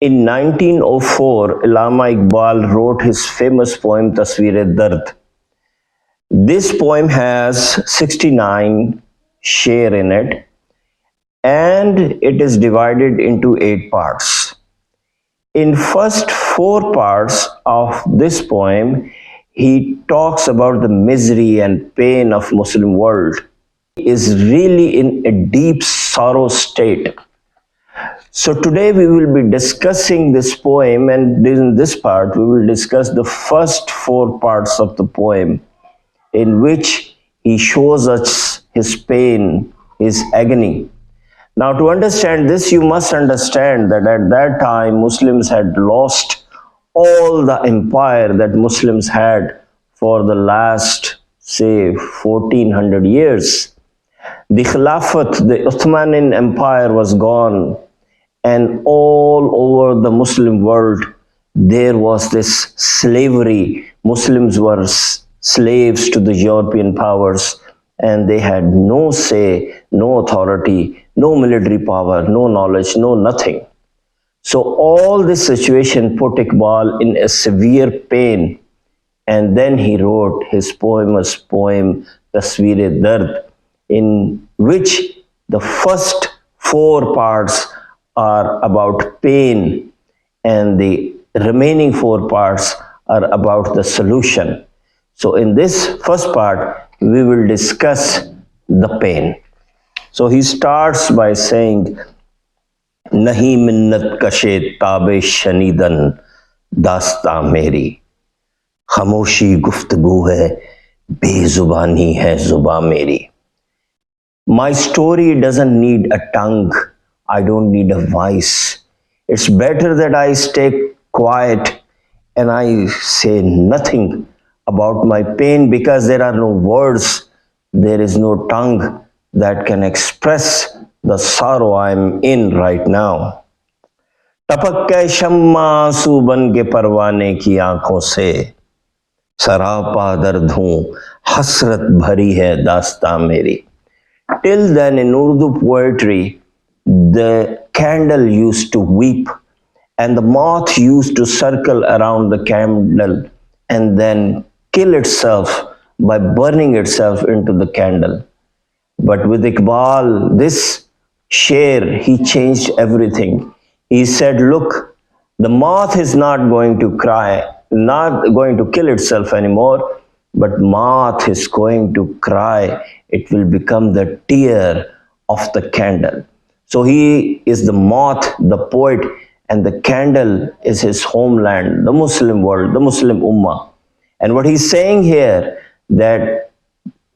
In 1904, Allama Iqbal wrote his famous poem Tasveer-e-Dard. This poem has 69 sher in it, and it is divided into 8 parts. In first 4 parts of this poem, he talks about the misery and pain of Muslim world. He is really in a deep sorrow state. So today we will be discussing this poem, and in this part we will discuss the first 4 parts of the poem, in which he shows us his pain, his agony. Now, to understand this, you must understand that at that time Muslims had lost all the empire that Muslims had for the last, say, 1400 years. The Khilafat, the Uthmanian Empire was gone, and all over the Muslim world there was this slavery. Muslims were slaves to the European powers, and they had no say, no authority, no military power, no knowledge, no nothing. So all this situation put Iqbal in a severe pain, and then he wrote his famous poem Tasveer-e-Dard, in which the first 4 parts are about pain and the remaining 4 parts are about the solution. So in this first part, we will discuss the pain. So he starts by saying, Nahi minnat kashe tabe shanidan dasta meri, khamoshi guftgu hai, bezubani hai zuba meri. My story doesn't need a tongue, I don't need a voice. It's better that I stay quiet and I say nothing about my pain, because there are no words, there is no tongue that can express the sorrow I'm in right now. टपक के शम्मा आंसू बन के परवाने की आंखों से, सरापा दर्द हूँ हसरत भरी है दास्तां मेरी. Till then, in Urdu poetry, the candle used to weep and the moth used to circle around the candle and then kill itself by burning itself into the candle. But with Iqbal, this sher, he changed everything. He said, look, the moth is not going to cry, not going to kill itself anymore, but moth is going to cry. It will become the tear of the candle. So he is the moth, the poet, and the candle is his homeland, the Muslim world, the Muslim Ummah. And what he's saying here, that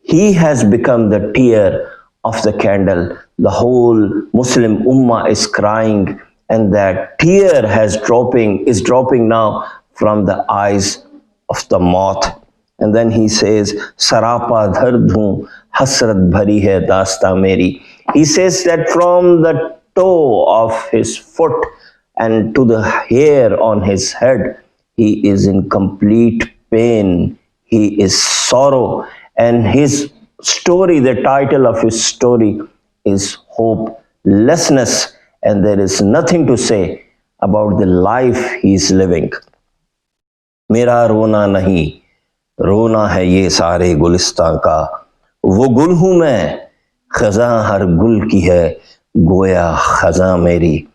he has become the tear of the candle. The whole Muslim Ummah is crying, and that tear is dropping now from the eyes of the moth. And then he says, Sarapa dard hoon, hasrat bhari hai daasta meri. He says that from the toe of his foot and to the hair on his head, he is in complete pain. He is sorrow. And his story, the title of his story is hopelessness. And there is nothing to say about the life he is living. Mera rona nahi, रोना है ये सारे गुलिस्तां का, वो गुल हूँ मैं, खज़ां हर गुल की है, गोया खज़ां मेरी.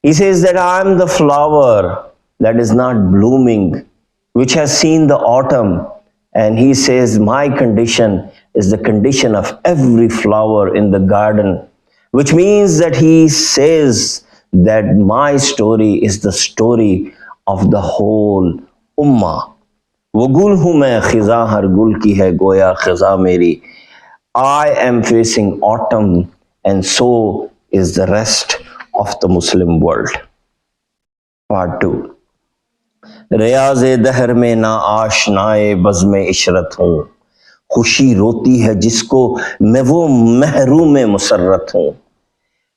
He says that I am the flower that is not blooming, which has seen the autumn. And he says my condition is the condition of every flower in the garden, which means that he says that my story is the story of the whole ummah. वो गुल हूँ मैं, खिज़ां हर गुल की है, गोया खिज़ां मेरी. I am facing autumn, and so is the rest of the Muslim world. Part 2. रियाज़े दहर में ना आशनाए बज़्म इशरत हूँ, खुशी रोती है जिसको मैं वो महरूम मुसर्रत हूँ.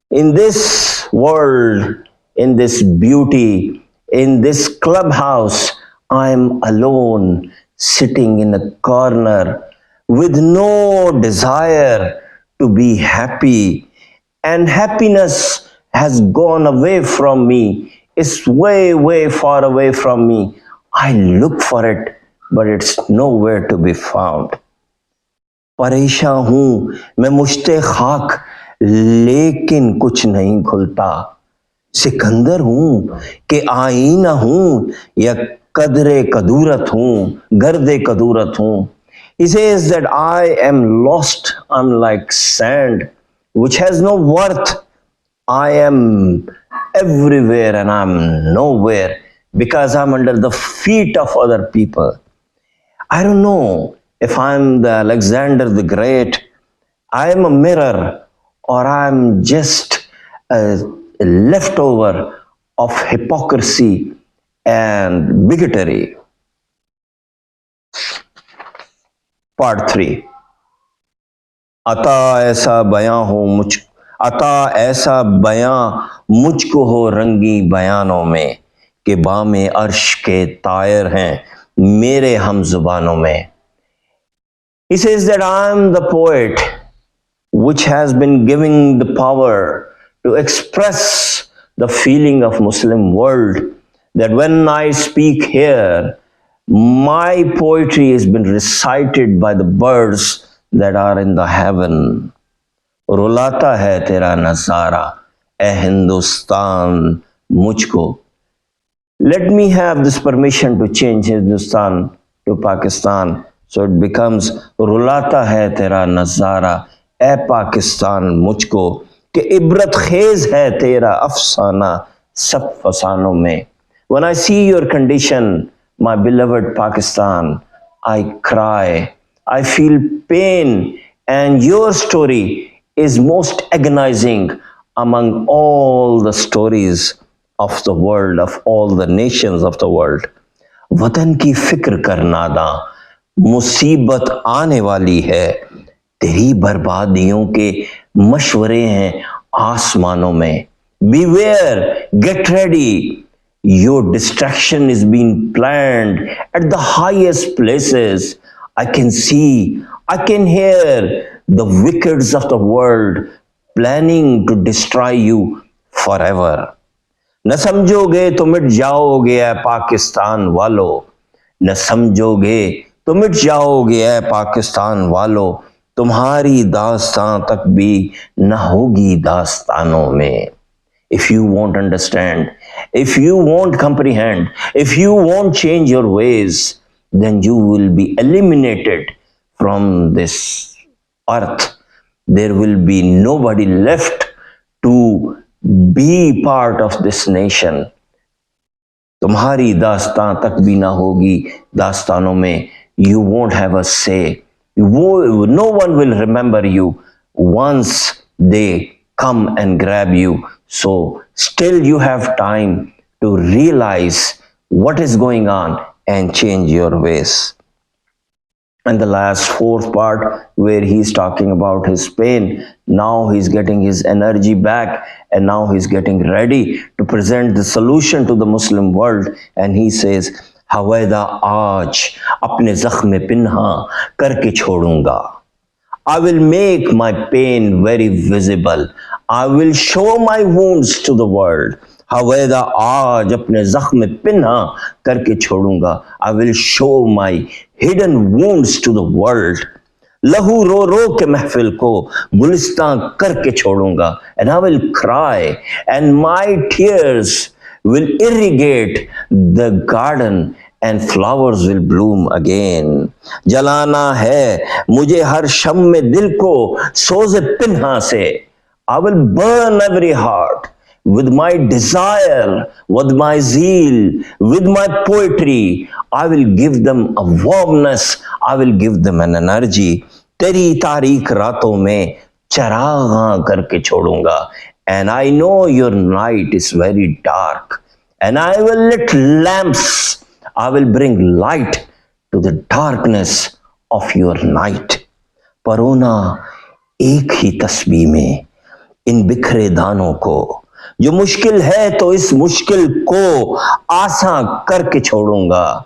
In this world, in this beauty, in this clubhouse, I am alone, sitting in a corner with no desire to be happy, and happiness has gone away from me is way, way far away from me. I look for it, but it's nowhere to be found. परेशान हूं मैं मुश्ते खाक, लेकिन कुछ नहीं खुलता। सिकंदर हूं कि आईना हूं, या कदरे कदूरत हूं, गर्दे कदूरत हूं। He says that I am lost, I'm like sand which has no worth. I am everywhere and I'm nowhere because I'm under the feet of other people. I don't know if I'm the Alexander the Great, I am a mirror, or I'm just a leftover of hypocrisy and bigotry. Part 3. अता ऐसा बयां हो मुझ अता ऐसा बयां मुझको हो रंगी बयानों में, कि बामे अर्श के तायर हैं मेरे हम जुबानों में. He says that I am the poet which has been giving the power to express the feeling of Muslim world, that when I speak here, my poetry has been recited by the birds that are in the heaven. रुलाता है तेरा नज़ारा ए हिंदुस्तान मुझको. Let me have this permission to change Hindustan to Pakistan. So it becomes रुलाता है तेरा नज़ारा ए पाकिस्तान मुझको, कि इबरत खेज है तेरा अफसाना सब फसानों में. When I see your condition, my beloved Pakistan, I cry, I feel pain, and your story is most agonizing among all the stories of the world, of all the nations of the world. वतन की फिक्र कर नादा, मुसीबत आने वाली है, तेरी बर्बादियों के मशवरे हैं आसमानों में. Beware, get ready. Your destruction is being planned at the highest places. I can see, I can hear the wickeds of the world planning to destroy you forever. न समझोगे तो मिट जाओगे ऐ पाकिस्तान वालों, न समझोगे तो मिट जाओगे ऐ पाकिस्तान वालों, तुम्हारी दास्तां तक भी न होगी दास्तानों में. If you won't understand, if you won't comprehend, if you won't change your ways, then you will be eliminated from this earth. There will be nobody left to be part of this nation. तुम्हारी दास्तां तक भी ना होगी दास्तानों में. You won't have a say. No one will remember you once they come and grab you. So still you have time to realize what is going on and change your ways. And the last fourth part, where he's talking about his pain, now he's getting his energy back, and now he's getting ready to present the solution to the Muslim world. And he says, हवैदा आज अपने ज़ख्म पिन्हा करके छोड़ूंगा. I will make my pain very visible. I will show my wounds to the world. हवैदा आज अपने ज़ख्म पिन्हा करके छोड़ूंगा. I will show my hidden wounds to the world. लहू रो रो के महफिल को गुलिस्तां करके छोड़ूंगा. And I will cry, and my tears will irrigate the garden, and flowers will bloom again. जलाना है मुझे हर शम में दिल को सोज़े पिन्हा से. I will burn every heart with my desire, with my zeal, with my poetry. I will give them a warmness, I will give them an energy. तेरी तारीख रातों में चरागां करके छोड़ूंगा. And I know your night is very dark, and I will lit lamps. I will bring light to the darkness of your night. परोना एक ही तस्बीह में इन बिखरे दानों को, जो मुश्किल है तो इस मुश्किल को आसान करके छोड़ूंगा.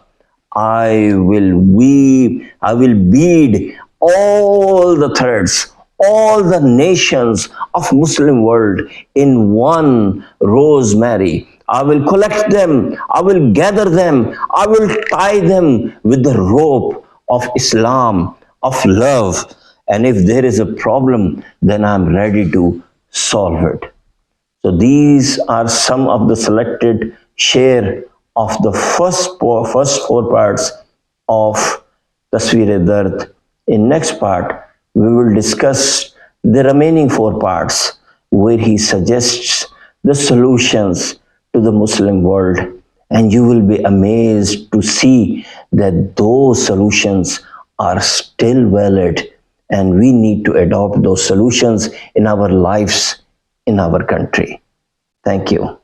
I will weave, I will bead all the threads, all the nations of Muslim world in one rosemary. I will collect them, I will gather them, I will tie them with the rope of Islam, of love. And if there is a problem, then I'm ready to solve it. So these are some of the selected share of the first four parts of Tasveer Dard. In next part, we will discuss the remaining four parts where he suggests the solutions to the Muslim world, and you will be amazed to see that those solutions are still valid, and we need to adopt those solutions in our lives, in our country. Thank you.